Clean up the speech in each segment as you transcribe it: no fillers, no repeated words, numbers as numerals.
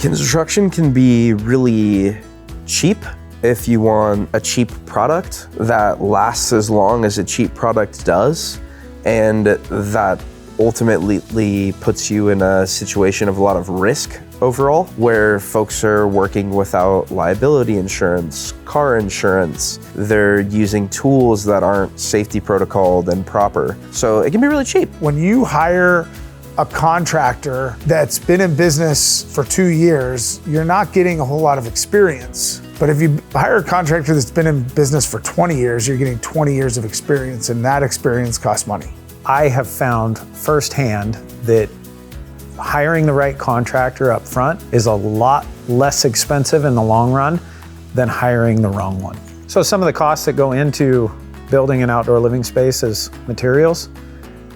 Construction can be really cheap if you want a cheap product that lasts as long as a cheap product does, and that ultimately puts you in a situation of a lot of risk overall, where folks are working without liability insurance, car insurance. They're using tools that aren't safety protocoled and proper. So it can be really cheap. When you hire a contractor that's been in business for 2 years, you're not getting a whole lot of experience. But if you hire a contractor that's been in business for 20 years, you're getting 20 years of experience, and that experience costs money. I have found firsthand that hiring the right contractor up front is a lot less expensive in the long run than hiring the wrong one. So some of the costs that go into building an outdoor living space is materials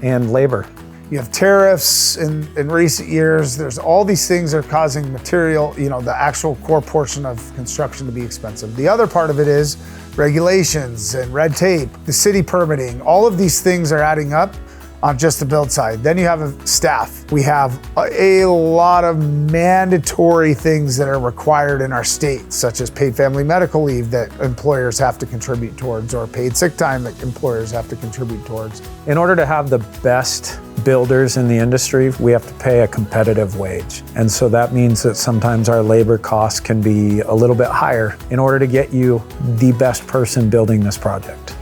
and labor. You have tariffs in recent years. There's all these things that are causing material, the actual core portion of construction to be expensive. The other part of it is regulations and red tape, the city permitting. All of these things are adding up on just the build side. Then you have a staff. We have a lot of mandatory things that are required in our state, such as paid family medical leave that employers have to contribute towards, or paid sick time that employers have to contribute towards. In order to have the best builders in the industry, we have to pay a competitive wage. And so that means that sometimes our labor costs can be a little bit higher in order to get you the best person building this project.